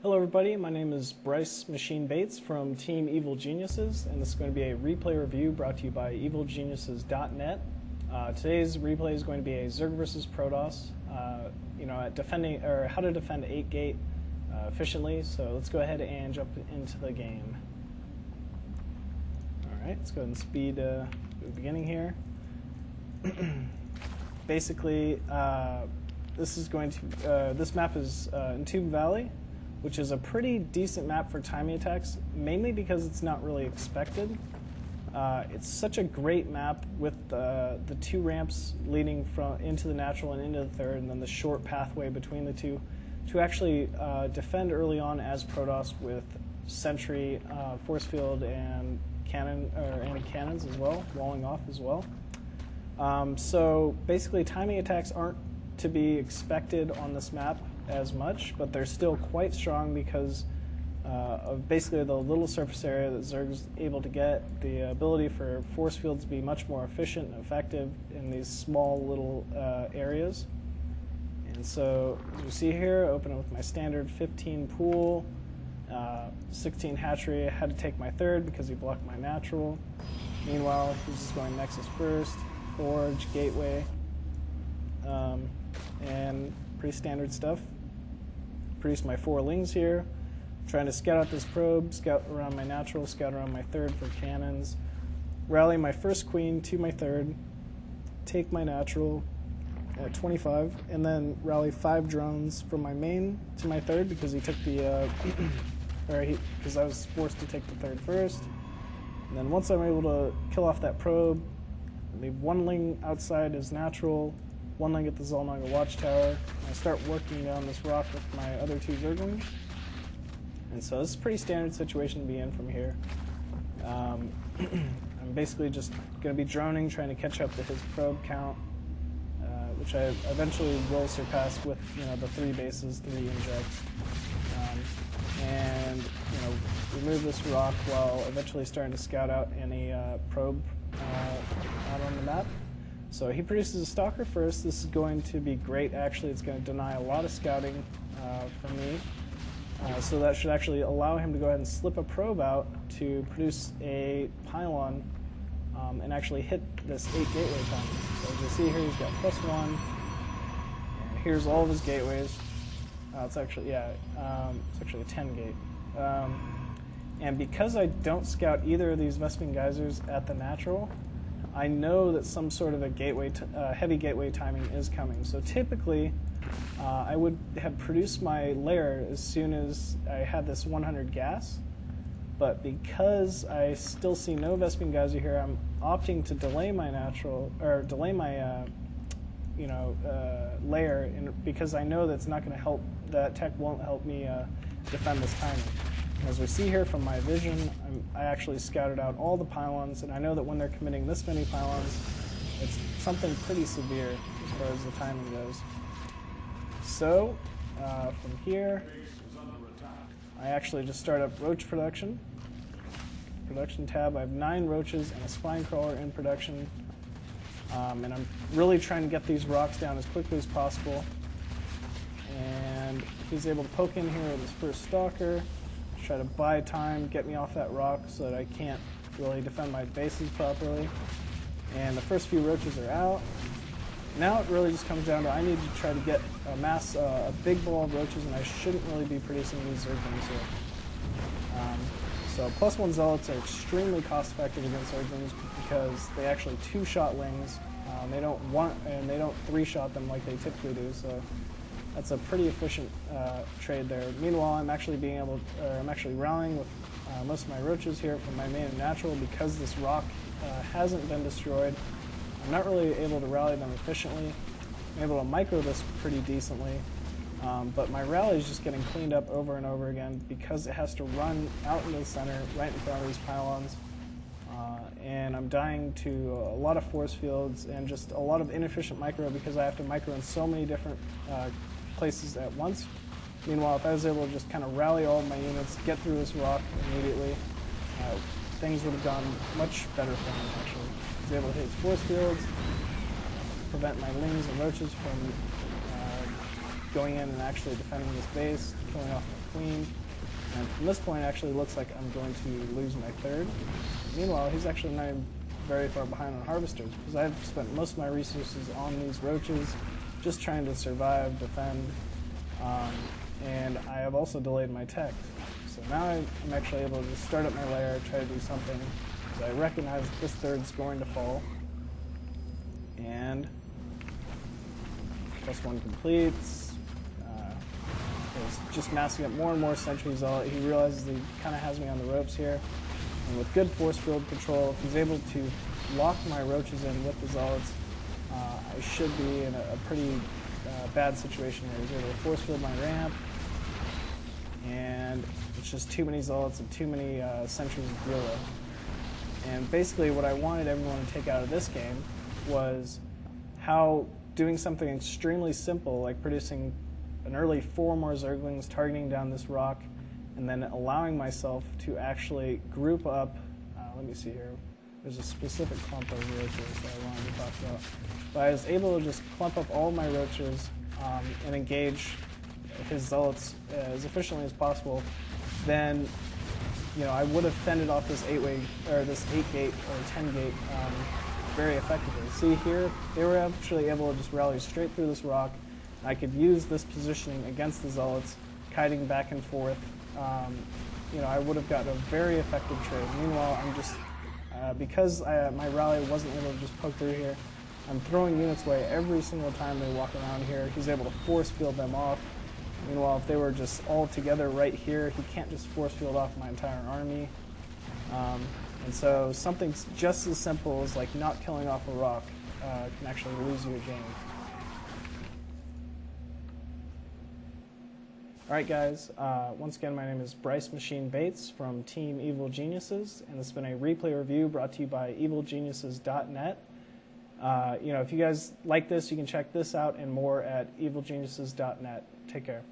Hello everybody, my name is Bryce Machine Bates from Team Evil Geniuses, and this is going to be a replay review brought to you by evilgeniuses.net. Today's replay is going to be a Zerg versus Protoss, at defending, or how to defend 8-gate efficiently. So let's go ahead and jump into the game. Alright, let's go ahead and speed the beginning here. Basically, this map is Entombed Valley, which is a pretty decent map for timing attacks, mainly because it's not really expected. It's such a great map with the two ramps leading into the natural and into the third, and then the short pathway between the two, to actually defend early on as Protoss with sentry, force field, and cannons as well, walling off as well. So basically, timing attacks aren't to be expected on this map as much, but they're still quite strong because of basically the little surface area that Zerg's able to get, the ability for force fields to be much more efficient and effective in these small little areas. And so, as you see here, I open it with my standard 15 pool, 16 hatchery. I had to take my third because he blocked my natural. Meanwhile, he's just going Nexus first, Forge, Gateway, and pretty standard stuff. Produce my 4 lings here, trying to scout out this probe, scout around my natural, scout around my third for cannons, rally my first queen to my third, take my natural at 25, and then rally 5 drones from my main to my third because he took the, because I was forced to take the third first. And then once I'm able to kill off that probe, leave 1 ling outside as natural, 1 ling at the Zolnaga Watchtower. I start working down this rock with my other 2 Zerglings. And so this is a pretty standard situation to be in from here. I'm basically just going to be droning, trying to catch up to his probe count, which I eventually will surpass with the 3 bases, 3 injects. And remove this rock while eventually starting to scout out any probe out on the map. So he produces a Stalker first. This is going to be great, actually. It's going to deny a lot of scouting for me. So that should actually allow him to go ahead and slip a probe out to produce a pylon and actually hit this 8 gateway time. So as you see here, he's got +1. And here's all of his gateways. It's actually a 10 gate. And because I don't scout either of these Vespene Geysers at the natural, I know that some sort of a gateway, heavy gateway timing is coming. So typically, I would have produced my lair as soon as I had this 100 gas. But because I still see no Vespene Geyser here, I'm opting to delay my natural, or delay my, lair, because I know that's not going to help. That tech won't help me defend this timing. As we see here from my vision, I actually scouted out all the pylons, and I know that when they're committing this many pylons, it's something pretty severe as far as the timing goes. So, from here, I actually just start up roach production. Production tab, I have 9 roaches and a spine crawler in production, and I'm really trying to get these rocks down as quickly as possible. And he's able to poke in here with his first Stalker, try to buy time, get me off that rock so that I can't really defend my bases properly. And the first few roaches are out. Now it really just comes down to I need to try to get a big ball of roaches, and I shouldn't really be producing these Zerglings here. So +1 Zealots are extremely cost effective against Zerglings because they actually 2-shot lings. They don't 3-shot them like they typically do. So that's a pretty efficient trade there. Meanwhile, I'm actually rallying with most of my roaches here from my main and natural because this rock hasn't been destroyed. I'm not really able to rally them efficiently. I'm able to micro this pretty decently, but my rally is just getting cleaned up over and over again because it has to run out into the center, right in front of these pylons. And I'm dying to a lot of force fields and just a lot of inefficient micro because I have to micro in so many different places at once. Meanwhile, if I was able to just kind of rally all of my units, get through this rock immediately, things would have gone much better for me, actually. I was able to hit his force fields, prevent my lings and roaches from going in and actually defending this base, killing off my queen. And from this point, it actually looks like I'm going to lose my third. Meanwhile, he's actually not even very far behind on harvesters, because I've spent most of my resources on these roaches, just trying to survive, defend, and I have also delayed my tech. So now I'm actually able to start up my lair, try to do something, because I recognize that this third's going to fall. And +1 completes. He's just massing up more and more sentries. He realizes he kind of has me on the ropes here. And with good force field control, if he's able to lock my roaches in with the zealots, I should be in a pretty bad situation here. He's able to force field my ramp, and it's just too many zealots and too many sentries with Guerrilla. And basically what I wanted everyone to take out of this game was how doing something extremely simple, like producing an early 4 more Zerglings targeting down this rock, and then allowing myself to actually group up. Let me see here. There's a specific clump of roaches that I wanted to talk about. But I was able to just clump up all my roaches and engage his zealots as efficiently as possible. Then, I would have fended off this 8-way or this 8-gate or 10-gate very effectively. See here, they were actually able to just rally straight through this rock. I could use this positioning against the zealots, kiting back and forth. I would have gotten a very effective trade. Meanwhile, I'm just, because my rally wasn't able to just poke through here, I'm throwing units away every single time they walk around here. He's able to force field them off. Meanwhile, if they were just all together right here, he can't just force field off my entire army. And so something just as simple as like not killing off a rock can actually lose you a game. Alright guys, once again my name is Bryce Bates from Team Evil Geniuses, and this has been a replay review brought to you by evilgeniuses.net. If you guys like this, you can check this out and more at evilgeniuses.net. Take care.